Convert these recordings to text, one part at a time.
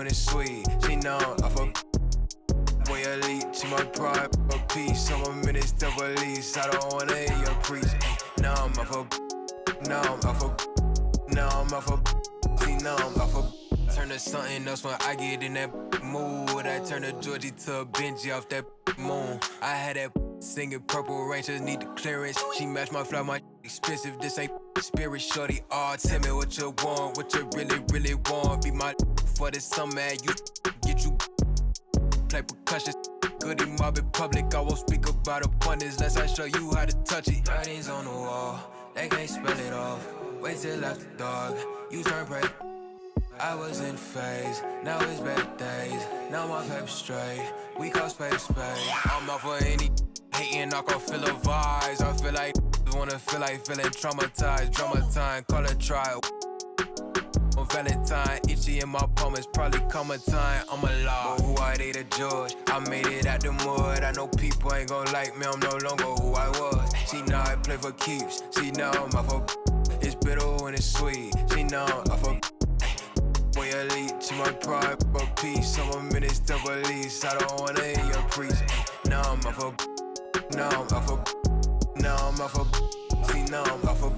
when it's sweet. She know I fuck boy elite. She my pride, a piece. I'm a minute double lease. I don't wanna hear your preach. Now I'm off a, now I'm off a, now I'm off a, see now I'm off a. Turn to something else when I get in that mood. I turn to Georgie to a Benji off that moon. I had that singing Purple Rangers need the clearance. She matched my fly, my expensive. This ain't spirit, shorty. All tell me what you want, what you really want. Be my for this summer, you get you play percussion. Goody mob in public, I won't speak about abundance unless I show you how to touch it. Writings on the wall, they can't spell it off. Wait till after dark, you turn prey. I was in phase, now it's better days. Now my paper straight, we call space space. I'm out for any hating, I can feel the vibes. I feel like wanna feel like feeling traumatized. Drama time, call it trial. On Valentine, itchy in my palm, it's probably coming time. I'm alive, but who I date a judge. I made it out the mud. I know people ain't gon' like me, I'm no longer who I was. She know I play for keeps. She know I'm off a. It's bitter when it's sweet. She know I'm off a. Boy elite, she my pride, a piece. I'm a minute double lease. I don't wanna hear your preach. Now I'm off a, now I'm off a, now I'm off a, see now I'm off a.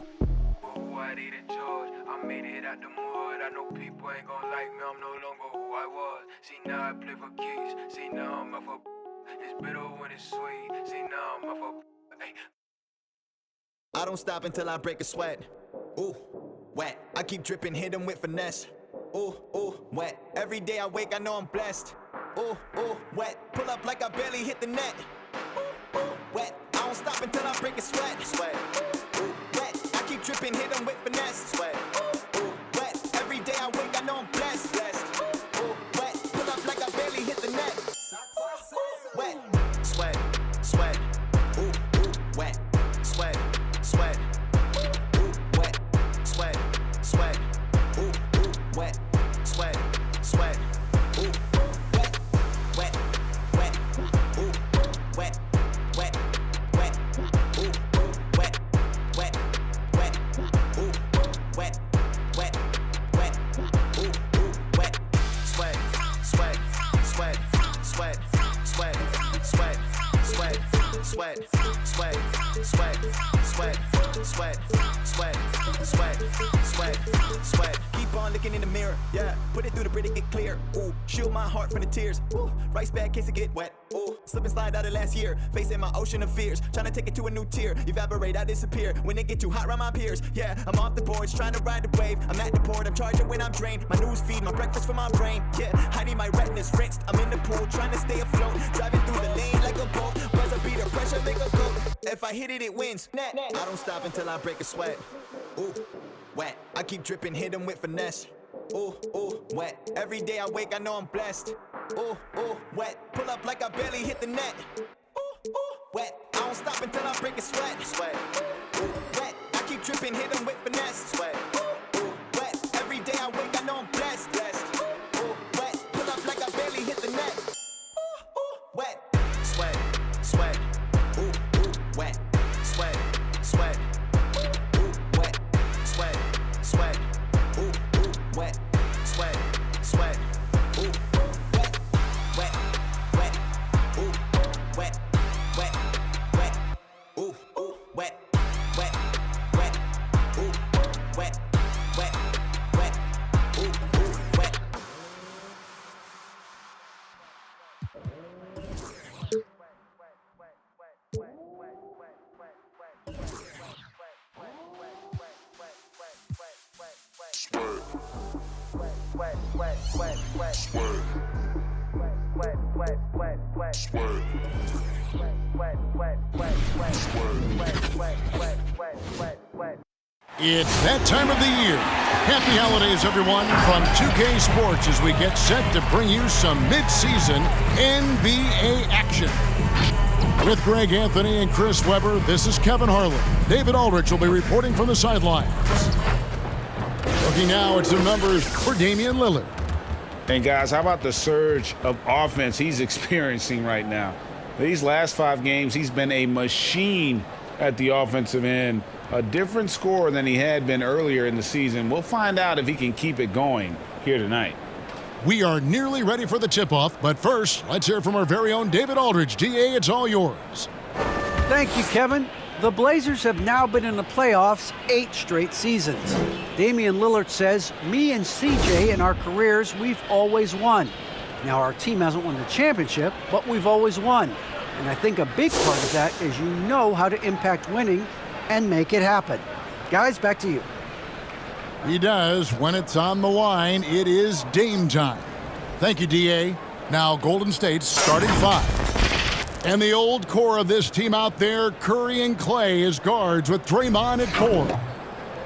Who I did a George, I made it out the mud. I know people ain't gon' like me, I'm no longer who I was. See now I play for keys, see now I'm off a. It's bitter when it's sweet, see now I'm off a. Hey. I don't stop until I break a sweat. Ooh, wet. I keep dripping, hit 'em with finesse. Ooh, ooh, wet. Every day I wake, I know I'm blessed. Ooh, ooh, wet. Pull up like I barely hit the net. Ooh, ooh, wet. I don't stop until I break a sweat. Sweat. Ooh, wet. I keep dripping, hit 'em with finesse. Sweat. Ooh, wet. Every day I wake, I know I'm blessed. Blessed. Ooh, wet. Pull up like I barely hit the net. Wet. Sweat. Sweat. Ooh, ooh, wet. Sweat. Sweat. Ooh, wet. Sweat. Sweat. Ooh, ooh, wet. Sweat. Sweat. Ooh, wet. Wet. Wet. Ooh, wet. Wet. Wet. Ooh, wet. Wet. Wet. Ooh, wet. Wet. Wet. Ooh, wet. Sweat. Sweat. Sweat. Sweat. Sweat. Sweat. Sweat. Sweat. Sweat. Sweat. Sweat. Sweat. Sweat. Sweat. Sweat. Sweat. Keep on looking in the mirror, yeah. Put it through the Brita, get clear. Ooh, shield my heart from the tears. Ooh, rice bag case it get wet. Ooh, slip and slide out of last year. Facing my ocean of fears, trying to take it to a new tier. Evaporate, I disappear when it get too hot around my peers. Yeah, I'm off the boards, trying to ride the wave. I'm at the port, I'm charging when I'm drained. My news feed, my breakfast for my brain. Yeah, I need my retinas rinsed. I'm in the pool, trying to stay afloat. Driving through the lane like a boat. Buzzer beater, pressure make a go. If I hit it, it wins. I don't stop until I break a sweat. Ooh, wet. I keep dripping, hit 'em with finesse. Ooh, ooh, wet. Every day I wake, I know I'm blessed. Ooh, ooh, wet. Pull up like I barely hit the net. Ooh, ooh, wet. I don't stop until I break a sweat. Sweat. Ooh, wet. I keep dripping, hit 'em with finesse. Sweat. Ooh, wet. Every day I wake, I know I'm blessed. Blessed. Ooh, wet. Pull up like I barely hit the net. Ooh, ooh, wet. Sweat. Sweat. Ooh, ooh, wet. Sweat. Sweat. Ooh, wet. Sweat. Sweat. Ooh, ooh, wet. Sweat. Sweat. Ooh, wet. Wet. Wet. Ooh, wet. Wet. Wet. Ooh, ooh, wet. Wet. Wet. Ooh, wet. Wet. Wet. Ooh, ooh, wet. It's that time of the year. Happy holidays, everyone, from 2K Sports as we get set to bring you some mid-season NBA action. With Greg Anthony and Chris Webber, this is Kevin Harlan. David Aldrich will be reporting from the sidelines. Looking now at some numbers for Damian Lillard. And guys, how about the surge of offense he's experiencing right now? These last 5 games, he's been a machine at the offensive end. A different scorer than he had been earlier in the season. We'll find out if he can keep it going here tonight. We are nearly ready for the tip-off, but first, let's hear from our very own David Aldridge. DA, it's all yours. Thank you, Kevin. The Blazers have now been in the playoffs 8 straight seasons. Damian Lillard says, me and CJ in our careers, we've always won. Now, our team hasn't won the championship, but we've always won. And I think a big part of that is you know how to impact winning and make it happen. Guys, back to you. He does. When it's on the line, it is Dame time. Thank you, DA. Now Golden State's starting 5. And the old core of this team out there, Curry and Clay as guards with Draymond at 4.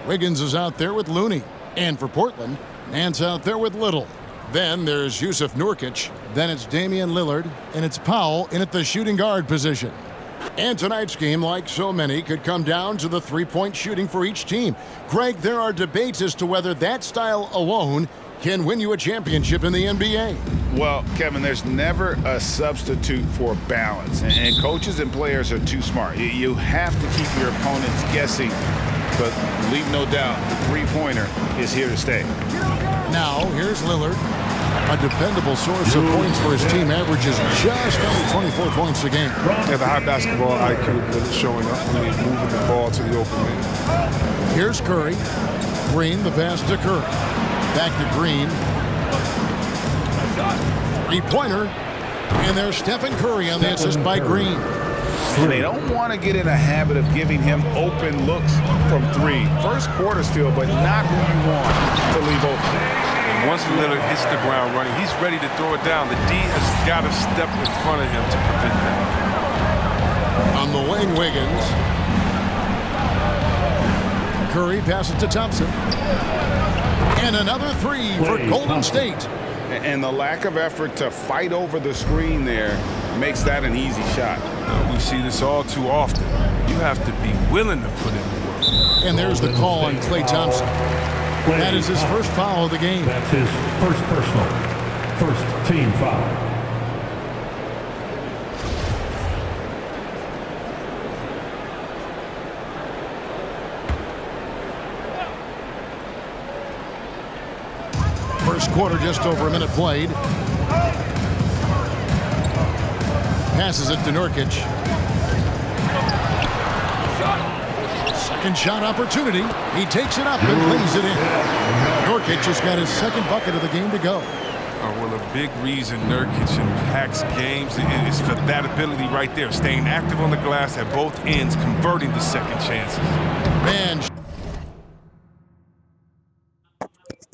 Wiggins is out there with Looney. And for Portland, Nance out there with Little. Then there's Yusuf Nurkic. Then it's Damian Lillard. And it's Powell in at the shooting guard position. And tonight's game, like so many, could come down to the three-point shooting for each team. Greg, there are debates as to whether that style alone can win you a championship in the NBA. Well, Kevin, there's never a substitute for balance. And coaches and players are too smart. You have to keep your opponents guessing. But leave no doubt, the three-pointer is here to stay. Now, here's Lillard. A dependable source of points for his team, averages just under 24 points a game. Yeah, the high basketball IQ really showing up. I mean, moving the ball to the open man. Here's Curry. Green, the pass to Curry. Back to Green. Three-pointer. And there's Stephen Curry on the assist by Green. And they don't want to get in a habit of giving him open looks from 3. First quarter still, but not who you want to leave open. Once Lillard hits the ground running, he's ready to throw it down. The D has got to step in front of him to prevent that. On the wing, Wiggins. Curry passes to Thompson. And another 3 for Golden State. And the lack of effort to fight over the screen there makes that an easy shot. We see this all too often. You have to be willing to put in the work. And there's the call on Klay Thompson. That is his first foul of the game. That's his first personal. First team foul. First quarter, just over a minute played. Passes it to Nurkic. Second shot opportunity. He takes it up and lays it in. Nurkic has got his second bucket of the game to go. Well, a big reason Nurkic impacts games is for that ability right there. Staying active on the glass at both ends, converting the second chances. Man.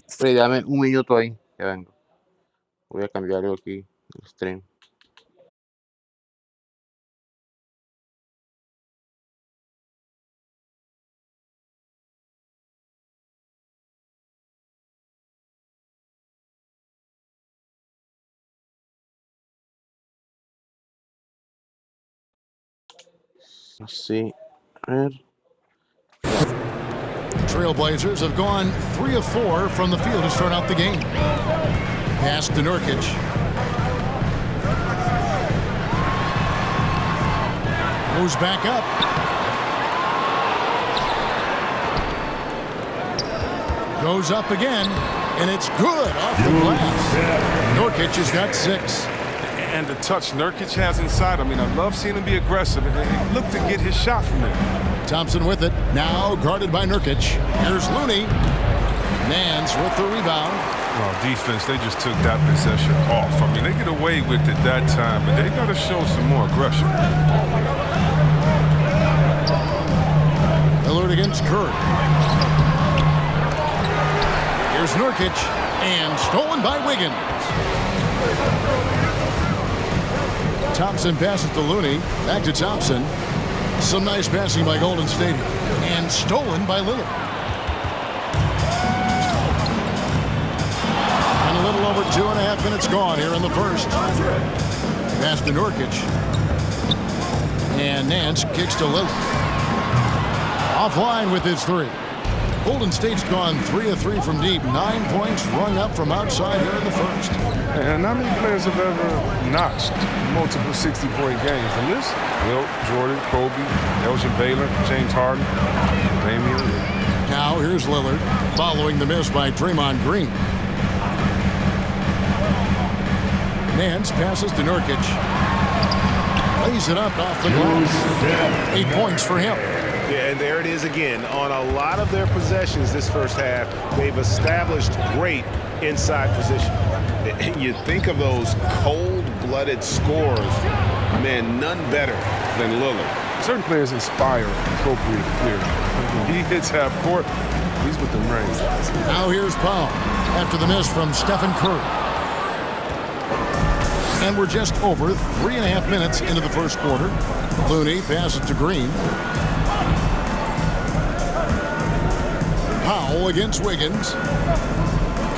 Freddy, dame un minuto ahí, ya vengo. Voy a cambiar algo aquí el stream. Sí, a ver. Trailblazers have gone 3 of 4 from the field to start out the game. Pass to Nurkic. Goes back up. Goes up again, and it's good off the glass. Nurkic has got 6. And the touch Nurkic has inside, I mean, I love seeing him be aggressive and look to get his shot from there. Thompson with it, now guarded by Nurkic. Here's Looney. Nance with the rebound. Well, defense, they just took that possession off. I mean, they get away with it that time, but they got to show some more aggression. Lillard against Curry. Here's Nurkic, and stolen by Wiggins. Thompson passes to Looney. Back to Thompson. Some nice passing by Golden State. And stolen by Lillard. And a little over 2.5 minutes gone here in the first. Pass to Nurkic. And Nance kicks to Lillard. Offline with his 3. Golden State's gone 3 of 3 from deep. 9 points rung up from outside here in the first. And how many players have ever notched multiple 60-point games? And this, Wilt, Jordan, Kobe, Elgin Baylor, James Harden, Damian. Now here's Lillard following the miss by Draymond Green. Nance passes to Nurkic. Lays it up off the glass. 8 points for him. Yeah, and there it is again. On a lot of their possessions this first half, they've established great inside position. You think of those cold-blooded scores, man, none better than Lillard. Certain players inspire appropriate fear. When he hits half court, he's with the range. Now here's Powell after the miss from Stephen Curry. And we're just over 3.5 minutes into the first quarter. Looney passes to Green. Powell against Wiggins.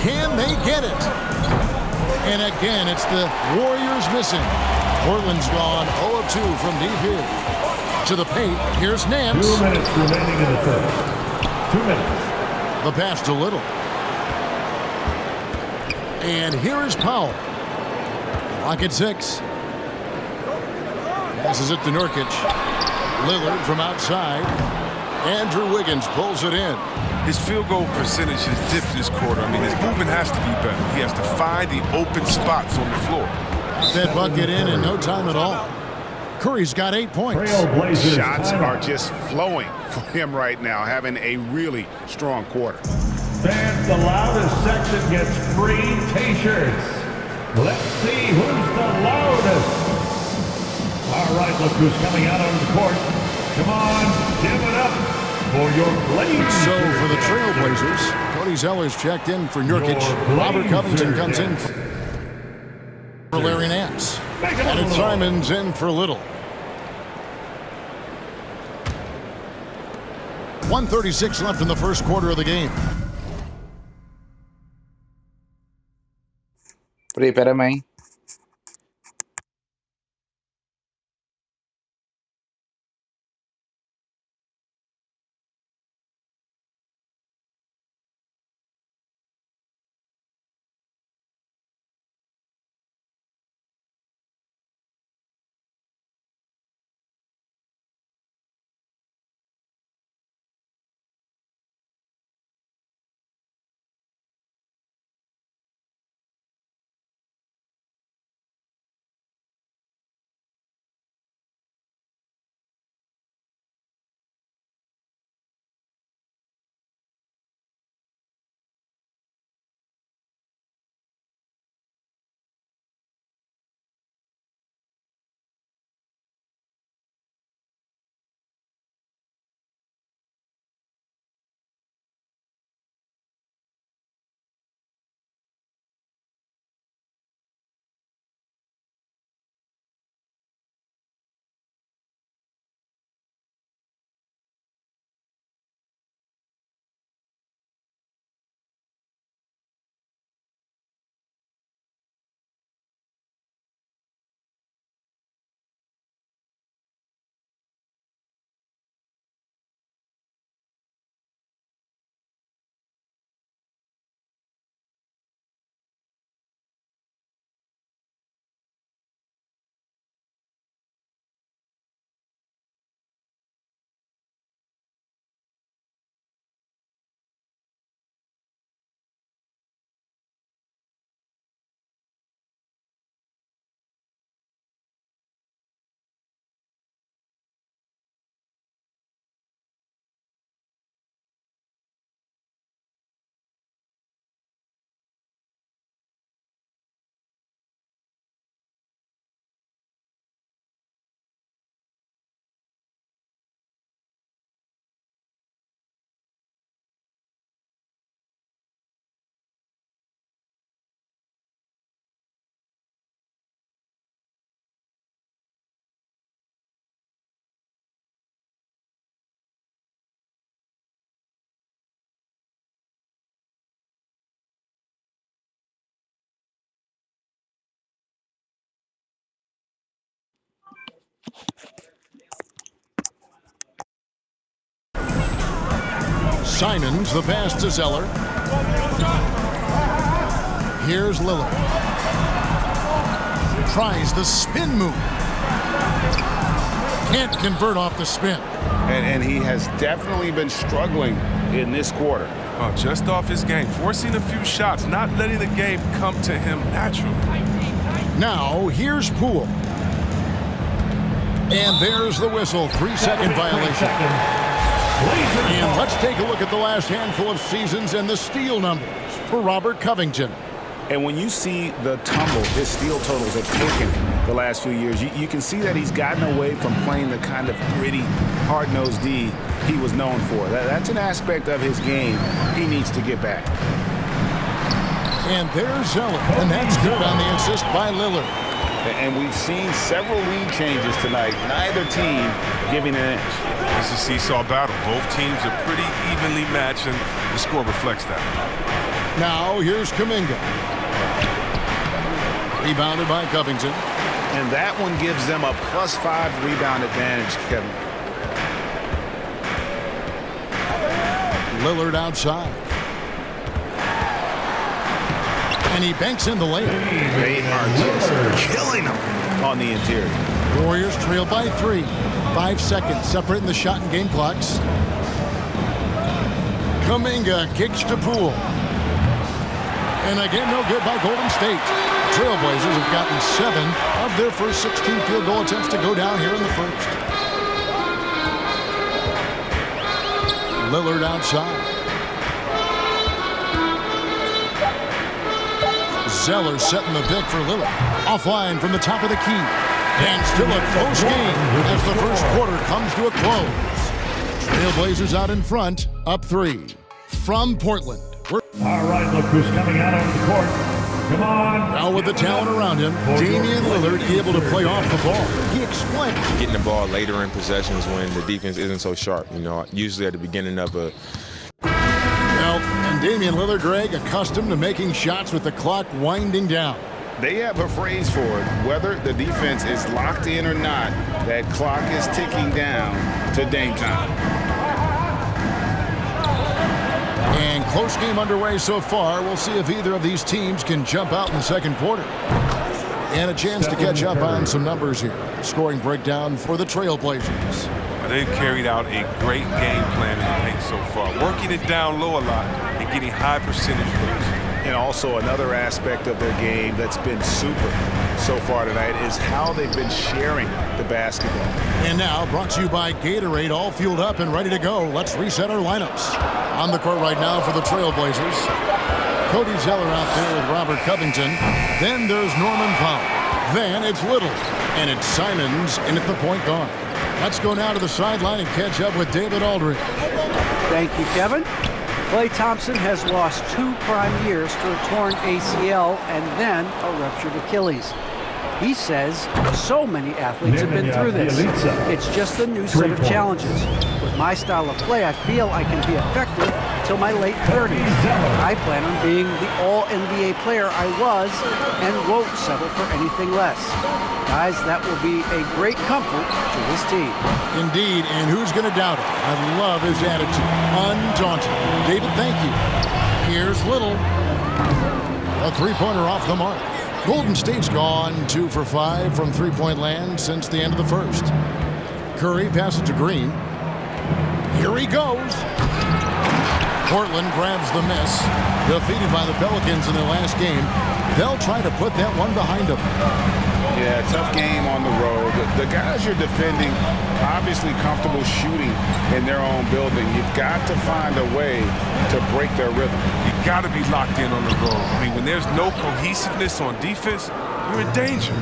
Can they get it? And again, it's the Warriors missing. Portland's gone 0 of 2 from deep here. To the paint, here's Nance. 2 minutes remaining in the first. 2 minutes. The pass to Little. And here is Powell. Clock at 6. Passes it to Nurkic. Lillard from outside. Andrew Wiggins pulls it in. His field goal percentage has dipped this quarter. I mean, his movement has to be better. He has to find the open spots on the floor. That bucket in no time at all. Curry's got 8 points. Shots are just flowing for him right now, having a really strong quarter. Fans, the loudest section gets free T-shirts. Let's see who's the loudest. All right, look who's coming out on the court. Come on, give it up for your Blazers. So for the Trailblazers, Cody Zeller's checked in for Nurkic. Robert Covington comes in for Larry Nance. And it's Simons in for Little. 1:36 left in the first quarter of the game. Espérame ahí. Simons, the pass to Zeller. Here's Lillard. Tries the spin move. Can't convert off the spin. And he has definitely been struggling in this quarter. Just off his game, forcing a few shots, not letting the game come to him naturally. Now, here's Poole. And there's the whistle. 3-second violation. And let's take a look at the last handful of seasons and the steal numbers for Robert Covington. And when you see the tumble his steal totals have taken the last few years, you can see that he's gotten away from playing the kind of gritty, hard-nosed D he was known for. That's an aspect of his game he needs to get back. And there's Zeller, and that's good on the assist by Lillard. And we've seen several lead changes tonight, neither team giving an inch. It's a seesaw battle. Both teams are pretty evenly matched, and the score reflects that. Now, here's Kuminga. Rebounded by Covington. And that one gives them a +5 rebound advantage, Kevin. Lillard outside. And he banks in the layup. They are just killing them on the interior. Warriors trail by 3. 5 seconds separating the shot and game clocks. Kuminga kicks to Poole. And again, no good by Golden State. Trailblazers have gotten 7 of their first 16 field goal attempts to go down here in the first. Lillard outside. Zeller setting the pick for Lillard. Offline from the top of the key. And still a close game as the first quarter comes to a close. Trailblazers out in front, up 3. From Portland. All right, look who's coming out onto the court. Come on. Now with the talent around him, Damian Lillard able to play off the ball. He explained. Getting the ball later in possessions when the defense isn't so sharp. You know, usually at the beginning of a... Well, and Damian Lillard, Greg, accustomed to making shots with the clock winding down. They have a phrase for it. Whether the defense is locked in or not, that clock is ticking down to Dame time. And close game underway so far. We'll see if either of these teams can jump out in the second quarter. And a chance to catch up on some numbers here. Scoring breakdown for the Trailblazers. They've carried out a great game plan in the paint so far, working it down low a lot and getting high percentage looks. And also another aspect of their game that's been super so far tonight is how they've been sharing the basketball. And now brought to you by Gatorade, all fueled up and ready to go. Let's reset our lineups. On the court right now for the Trailblazers. Cody Zeller out there with Robert Covington. Then there's Norman Powell. Then it's Little. And it's Simons in at the point guard. Let's go now to the sideline and catch up with David Aldridge. Thank you, Kevin. Klay Thompson has lost 2 prime years to a torn ACL and then a ruptured Achilles. He says so many athletes have been through this. It's just a new set of challenges. With my style of play, I feel I can be effective until my late 30s. I plan on being the all-NBA player I was and won't settle for anything less. Guys, that will be a great comfort to this team. Indeed, and who's going to doubt it? I love his attitude. Undaunted. David, thank you. Here's Little. A 3-pointer off the mark. Golden State's gone 2 for 5 from three-point land since the end of the first. Curry passes to Green. Here he goes. Portland grabs the miss. Defeated by the Pelicans in their last game. They'll try to put that one behind them. Yeah, tough game on the road. The guys you're defending, obviously comfortable shooting in their own building. You've got to find a way to break their rhythm. You got to be locked in on the road. I mean, when there's no cohesiveness on defense, you're in danger.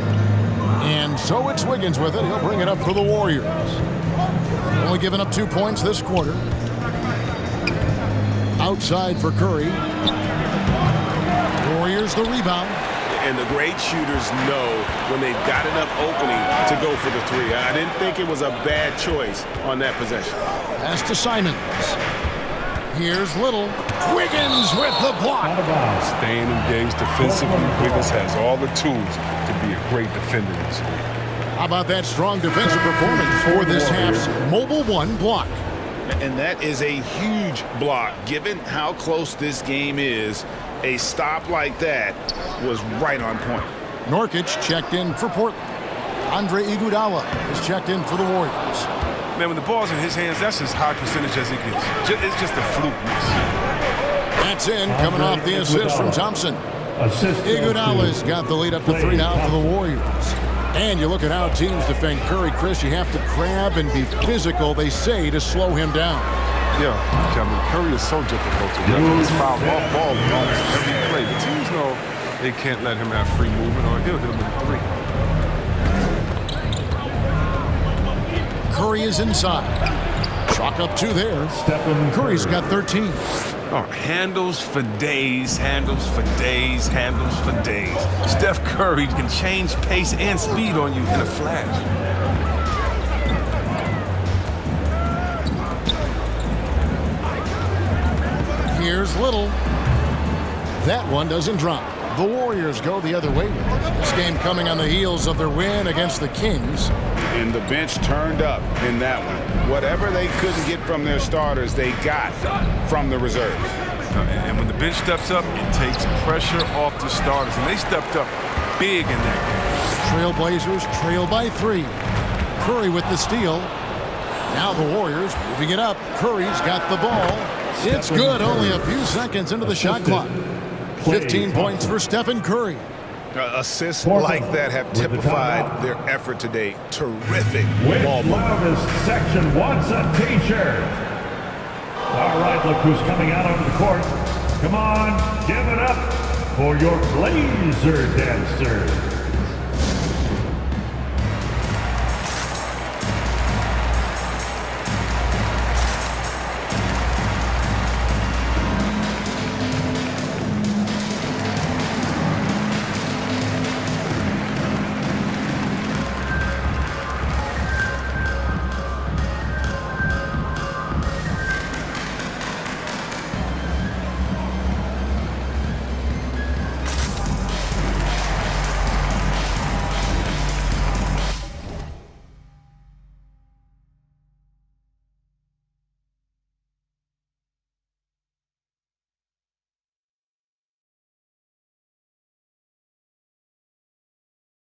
And so it's Wiggins with it. He'll bring it up for the Warriors. Only giving up 2 points this quarter. Outside for Curry. Warriors the rebound. And the great shooters know when they've got enough opening to go for the 3. I didn't think it was a bad choice on that possession. Pass to Simons. Here's Little. Wiggins with the block. Staying engaged defensively, Wiggins has all the tools to be a great defender in this league. How about that strong defensive performance for this half's mobile 1 block? And that is a huge block. Given how close this game is, a stop like that was right on point. Nurkic checked in for Portland. Andre Iguodala is checked in for the Warriors. Man, when the ball's in his hands, that's as high percentage as it gets. It's just a fluke miss. That's in, coming off the assist from Thompson. Assist Iguodala's got the lead up to 3 now for the Warriors. And you look at how teams defend Curry, Chris, you have to grab and be physical, they say, to slow him down. Yeah, Kevin, Curry is so difficult to defend. He's fouled off ball in almost every play. The teams know they can't let him have free movement or he'll hit him with a 3. Curry is inside. Chalk up 2 there. Curry's got 13. Oh, handles for days, handles for days, handles for days. Steph Curry can change pace and speed on you in a flash. Here's Little. That one doesn't drop. The Warriors go the other way with it. This game coming on the heels of their win against the Kings. And the bench turned up in that one. Whatever they couldn't get from their starters, they got from the reserves. And when the bench steps up, it takes pressure off the starters. And they stepped up big in that game. Trailblazers trail by 3. Curry with the steal. Now the Warriors moving it up. Curry's got the ball. It's good, only a few seconds into the shot clock. 15 points for Stephen Curry. Assists like that have typified their effort today. Terrific ball movement. Loudest section wants a t-shirt. All right, look who's coming out onto the court. Come on, give it up for your Blazer dancers.